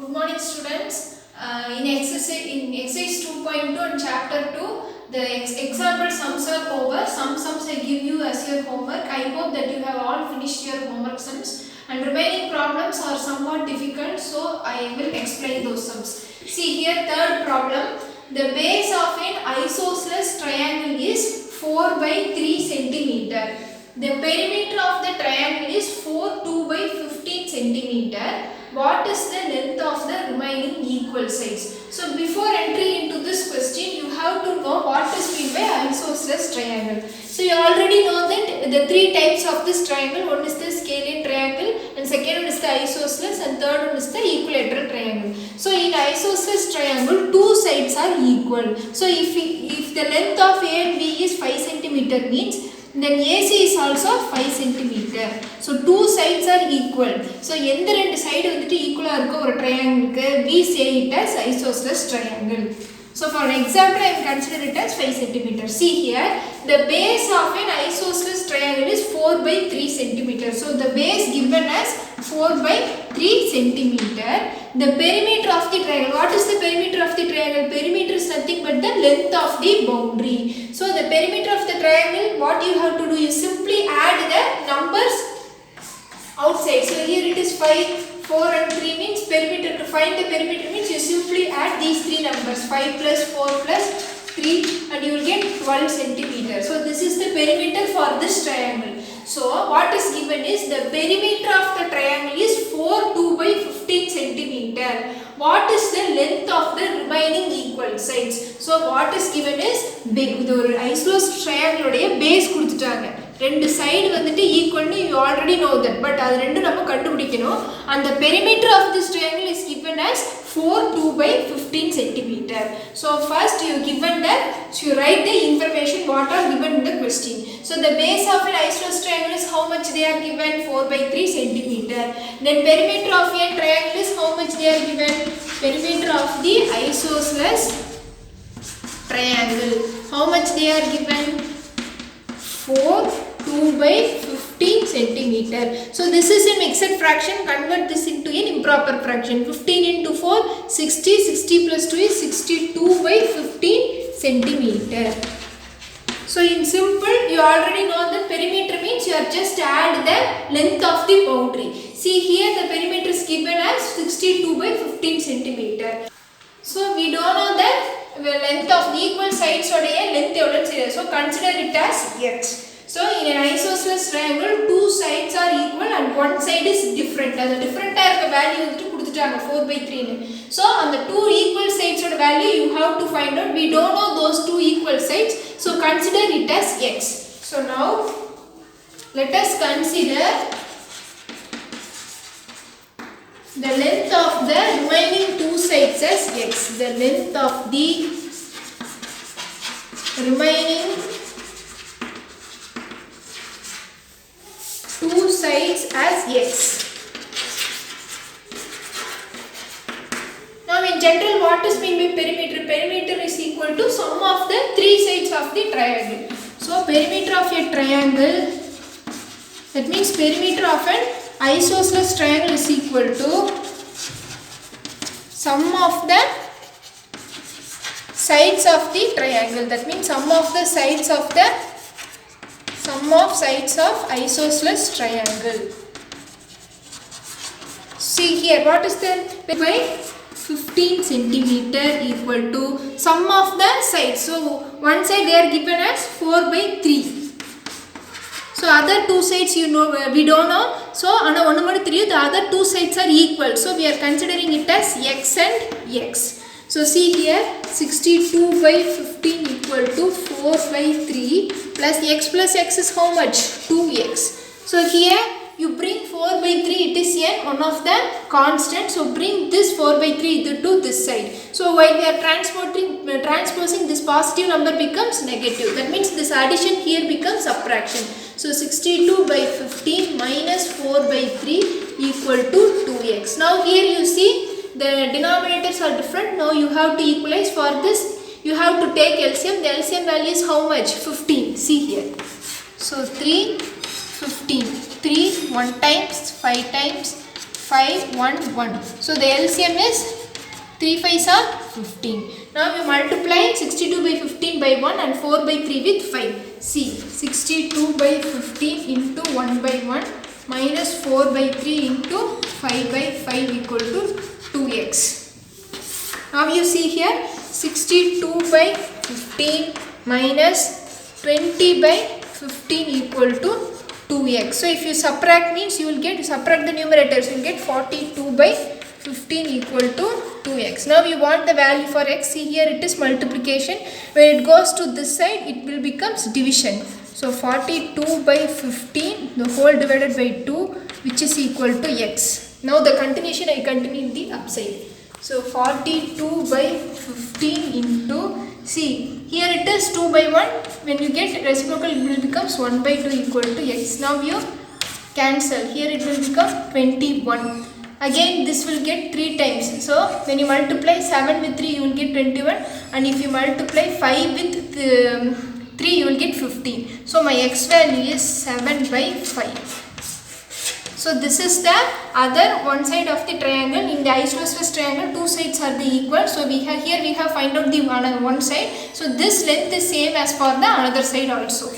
Good morning, students. In exercise 2.2 and chapter 2, the example sums are over. Some sums I give you as your homework. I hope that you have all finished your homework sums. And remaining problems are somewhat difficult, so I will explain those sums. See here, third problem. The base of an isosceles triangle is 4 by 3 centimeter. The perimeter of the triangle is 4 2 by 15 centimeter. What is the length of the remaining equal sides? So before entry into this question, you have to know what is meant by isosceles triangle. So you already know that the three types of this triangle. One is the scalene triangle, and second one is the isosceles, and third one is the equilateral triangle. So in isosceles triangle, two sides are equal. So if the length of A and B is 5 centimeter means then AC is also 5 centimeter. So two sides are equal. So எந்த ரெண்டு side வந்துட்டு ஈக்குவலா இருக்க ஒரு ட்ரையாங்கிளுக்கு we say it as isosceles triangle. So for an example, I am consider it as 5 centimeter. See here, the base of an isosceles triangle is 4 by 3 centimeter. So the base given as 4 by 3 centimeter. The perimeter of the triangle. What is the perimeter of the triangle? Perimeter is nothing but the length of the boundary. So the perimeter of the triangle, what you have to do is simply add the numbers outside. So here it is 5, 4 and 3 means perimeter. To find the perimeter means you simply add these three numbers, 5 plus 4 plus 3, and you will get 12 centimeter. So this is the perimeter for this triangle. So what is given is the perimeter of the triangle is 4 2 by 15 centimeter. What is the length of the remaining equal sides? So what is given is இது ஒரு isosceles triangle உடைய base கொடுத்துட்டாங்க. ரெண்டு side வந்துட்டு ஈக்குவல்னு you already know that, but அது ரெண்டும் நம்ம கண்டுபிடிக்கணும். And the perimeter of this triangle is given as 4 2 by 15 centimeter. So first you given that, so you write the information what are given in the question. So the base of an isosceles triangle is how much they are given, 4 by 3 centimeter. Then perimeter of a triangle is how much they are given, perimeter of the isosceles triangle, how much they are given, 4 2 by 15 centimeter. So this is a mixed fraction. Convert this into an improper fraction. 15 into 4 60. 60 plus 2 is 62 by 15 centimeter. So in simple, you already know the perimeter means you are just add the length of the boundary. See here the perimeter is given as 62 by 15 centimeter. So we don't know that the length of the equal sides or length எவ்வளவு தெரியாது. So consider it as x. So in an isosceles triangle, two sides are equal and one side is different. அந்த different இருக்க value வந்துட்டு கொடுத்துட்டாங்க 4 by 3 னு. So அந்த two equal sides ஓட value you have to find out. We don't know those two equal sides. So consider it as x. So now let us consider the length of the remaining two sides as x. The length of the remaining two sides as x. Now in general, what is meant by perimeter? Perimeter is equal to sum of the three sides of the triangle. So perimeter of a triangle, that means perimeter of an isosceles triangle is equal to sum of the sides of the triangle. That means sum of the sides of the sides of isosceles triangle. See here, what is the by 15 centimeter equal to sum of the sides. So one side they are given as 4 by 3. So other two sides you know we don't know. So ana one madu theriyum, the other two sides are equal. So we are considering it as x and x. So see here, 62 by 15 equal to 4 by 3 plus x is how much? 2x. So here you bring 4 by 3, it is one of the constant. So bring this 4 by 3 to this side. So while we are transposing, this positive number becomes negative. That means this addition here becomes subtraction. So 62 by 15 minus 4 by 3 equal to 2x. Now here you see the denominators are different. Now you have to equalize. For this you have to take LCM. The LCM value is how much? 15. See here. So 3 15. 3 1 times, 5 times, 5, 1, 1. So the LCM is 3 5s are 15. Now you multiply 62 by 15 by 1 and 4 by 3 with 5. See, 62 by 15 into 1 by 1 minus 4 by 3 into 5 by 5 equal to 2x. Now you see here 62 by 15 minus 20 by 15 equal to 2x. So if you subtract means you will get, subtract the numerators, you will get 42 by 15 equal to 2x. Now we want the value for x. See here it is multiplication. When it goes to this side it will becomes division. So 42 by 15 the whole divided by 2 which is equal to x. Now the continuation I continue in the upside. So 42 by 15 into, see here it is 2 by 1. When you get reciprocal it will becomes 1 by 2 equal to x. Now you cancel. Here it will become 21. Again this will get 3 times. So when you multiply 7 with 3 you will get 21, and if you multiply 5 with 3 you will get 15. So my x value is 7 by 5. So this is the other one side of the triangle. In the isosceles triangle, two sides are the equal. So we have here we have find out the one side. So this length is same as for the another side also.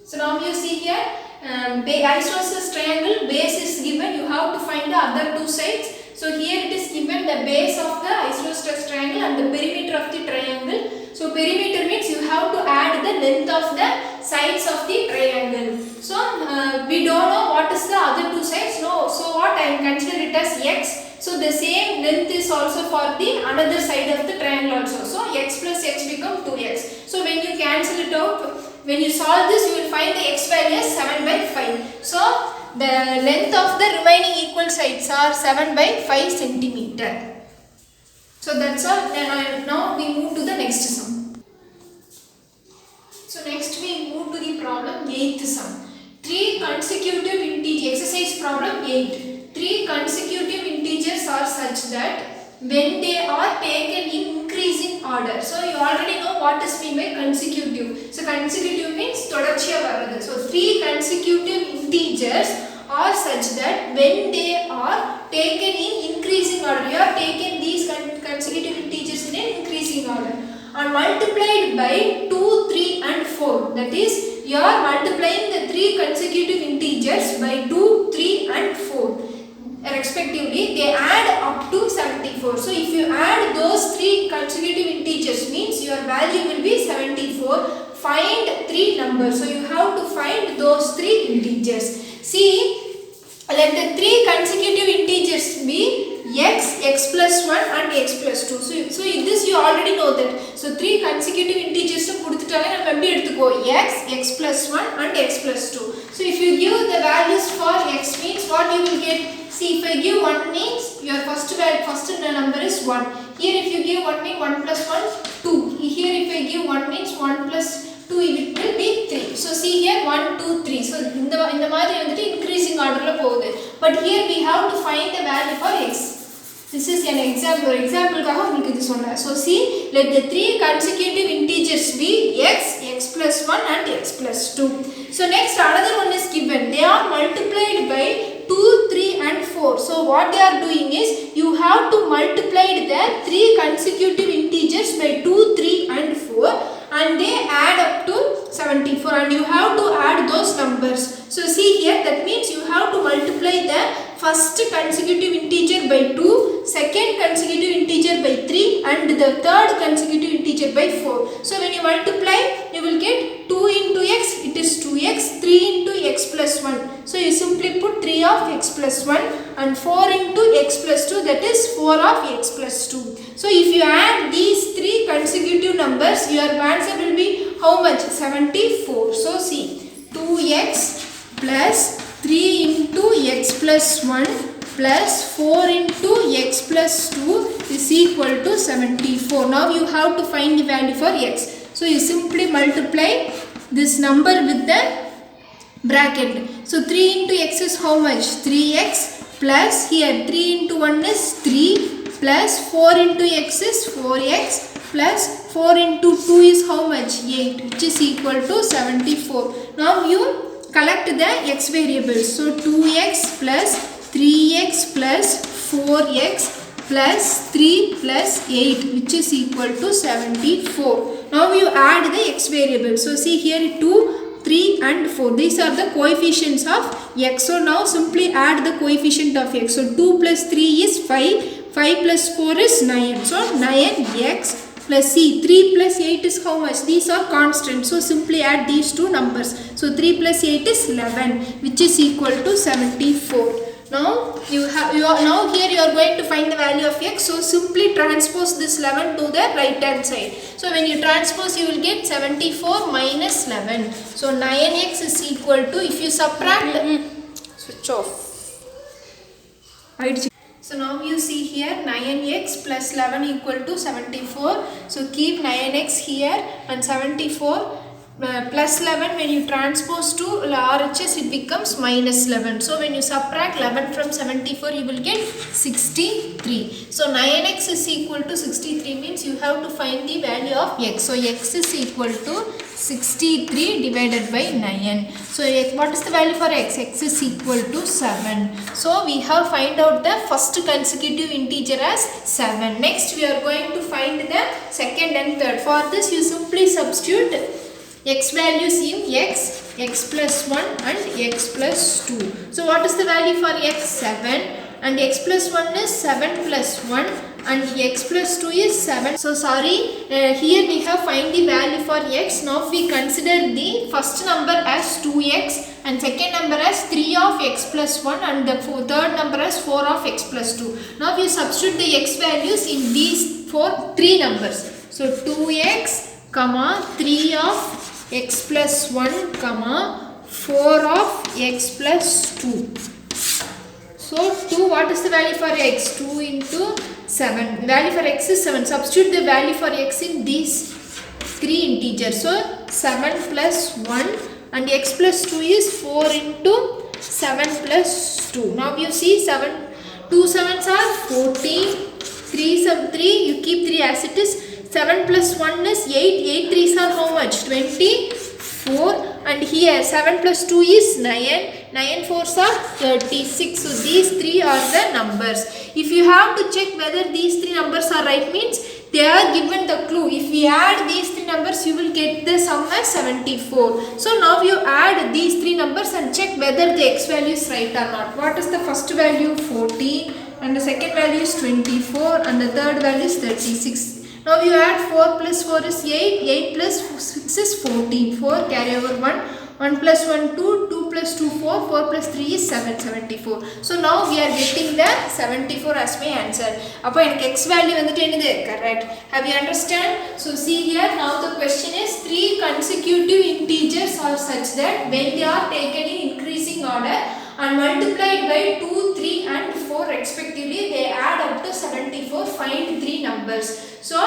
So now you see here isosceles triangle base is given. You have to find the other two sides. So here it is given the base of the isosceles triangle and the perimeter of the triangle. So perimeter means you have to add the length of the sides of the triangle. So we don't know what is the other two sides. No, so what I am consider it as x. So the same length is also for the another side of the triangle also. So x plus x become 2x. So when you cancel it out, when you solve this you will find the x value as 7 by 5. So the length of the remaining equal sides are 7 by 5 centimeter. So that's all. Then now we move to the next sum. So next we move to the problem 8th sum. 3 consecutive integers. Exercise problem 8. 3 consecutive integers are such that when they are taken in increasing order. So you already know what is meant by consecutive. So consecutive means தொடர்ச்சியா வருது. So 3 consecutive integers are such that when they are taken in increasing order, you have taken these consecutive integers in an increasing order and multiplied by 2, 3 and 4. That is, you are multiplying the 3 consecutive integers by 2, 3 and 4 respectively. They add up to 74. So if you add those 3 consecutive integers means your value will be 74. Find 3 numbers. So you have to find those 3 integers. See, let the 3 consecutive integers be x, x plus 1 and x plus 2. So this you already know that. So 3 consecutive integers x, x plus 1 and x plus 2. So if you give the values for x means what you will get? See, if I give 1 means your first number is 1. Here if you give 1 means 1 plus 1, 2. Here if I give 1 means 1 plus 2 it will be 3. So see here 1, 2, 3. So in the மாதிரி வந்துட்டு increasing order ல போகுது. But here we have to find the value for x. This is an example. Example-காக உங்களுக்கு இது சொன்னேன். So see, let the 3 consecutive integers be x, x plus 1 and x plus 2. So next another one is given. They are multiplied by 2, 3 and 4. So what they are doing is you have to multiply the 3 consecutive integers by 2, 3 and 4 and they add up to 74 and you have to add those numbers. So see here, that means you have to multiply the first consecutive integer by 2, second consecutive integer by 3 and the third consecutive integer by 4. So when you multiply you will get 2 into x, it is 2x, 3 into x plus 1. So you simply put 3 of x plus 1 and 4 into x plus 2, that is 4 of x plus 2. So if you add these 3 consecutive numbers, your answer will be how much? 74. So see, 2x plus 3 into x plus 1 plus 4 into x plus 2 is equal to 74. Now you have to find the value for x. So you simply multiply this number with the bracket. So 3 into x is how much? 3x plus here 3 into 1 is 3 plus 4 into x is 4x plus 4 into 2 is how much? 8, which is equal to 74. Now you collect the x variables. So 2x plus 3x plus 4x plus 3 plus 8, which is equal to 74. Now you add the x variables. So see here 2, 3 and 4. These are the coefficients of x. So now simply add the coefficient of x. So 2 plus 3 is 5. 5 plus 4 is 9. So 9x plus c. 3 plus 8 is how much? These are constants. So simply add these two numbers. So 3 plus 8 is 11, which is equal to 74. Now now here you are going to find the value of x. So simply transpose this 11 to the right hand side. So when you transpose, you will get 74 minus 11. So 9x is equal to, if you subtract, switch off. So now you see here 9x plus 11 equal to 74. So keep 9x here and 74. Plus 11, when you transpose to RHS, it becomes minus 11. So when you subtract 11 from 74, you will get 63. So 9x is equal to 63 means you have to find the value of x. So x is equal to 63 divided by 9. So what is the value for x? X is equal to 7. So we have find out the first consecutive integer as 7. Next we are going to find the second and third. For this you simply substitute x values in x plus 1 and x plus 2. So what is the value for x? 7, and x plus 1 is 7 plus 1 and x plus 2 is 7. So sorry, here we have find the value for x. Now we consider the first number as 2x and second number as 3 of x plus 1 and the third number as 4 of x plus 2. Now we substitute the x values in these three numbers. So 2x, 3 of x plus 1, 4 of x plus 2. So 2, what is the value for x? 2 into 7. Value for x is 7. Substitute the value for x in these three integers. So 7 plus 1 and x plus 2 is 4 into 7 plus 2. Now you see 7, 2 7s are 14, 3 sub 3, you keep 3 as it is. 7 plus 1 is 8, 8 3s are how much? 24, and here 7 plus 2 is 9, 9 4s are 36. So these three are the numbers. If you have to check whether these three numbers are right, means they are given the clue. If we add these three numbers, you will get the sum as 74. So now you add these three numbers and check whether the x value is right or not. What is the first value? 14, and the second value is 24, and the third value is 36. Now you add 4 plus 4 is 8, 8 plus 6 is 14, 4 carry over 1, 1 plus 1 2, 2 plus 2 4, 4 plus 3 is 7, 74. So now we are getting the 74 as my answer. Appo enakku x value vandittu enidhu correct. Have you understand? So see here, now the question is 3 consecutive integers are such that when they are taken in increasing order and multiplied by 2, 3 and 4 respectively, they add up to 74. Find 3 numbers. So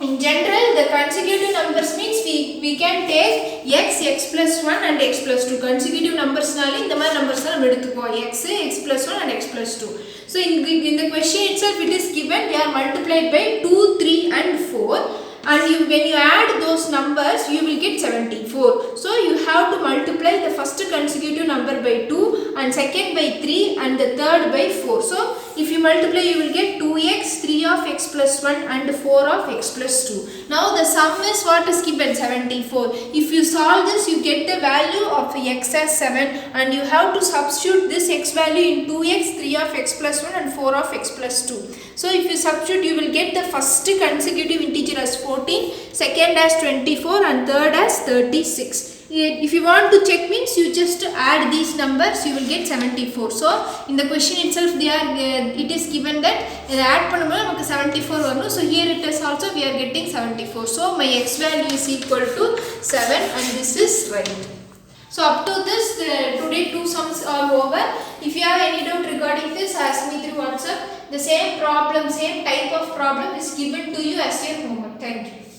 in general, the consecutive numbers means we can take x plus 1 and x plus 2. Consecutive numbers nale indha mari numbers la eduthuko x plus 1 and x plus 2. So in the question itself, it is given they are multiplied by 2, 3 and 4. And when you add those numbers, you will get 74. So you have to multiply the first consecutive number by 2 and second by 3 and the third by 4. So if you multiply, you will get 2x, 3 of x plus 1 and 4 of x plus 2. Now the sum is what is given? 74. If you solve this, you get the value of x as 7 and you have to substitute this x value in 2x, 3 of x plus 1 and 4 of x plus 2. So if you substitute, you will get the first consecutive integer as 14, second as 24 and third as 36. If you want to check, means you just add these numbers, you will get 74. So in the question itself, it is given that add பண்ணும்போது நமக்கு 74 வரும். So here it is also we are getting 74. So my x value is equal to 7 and this is right. So up to this, today 2 sums are over. If you have any doubt regarding this, ask me through WhatsApp. The same problem, same type of problem is given to you as your homework. Thank you.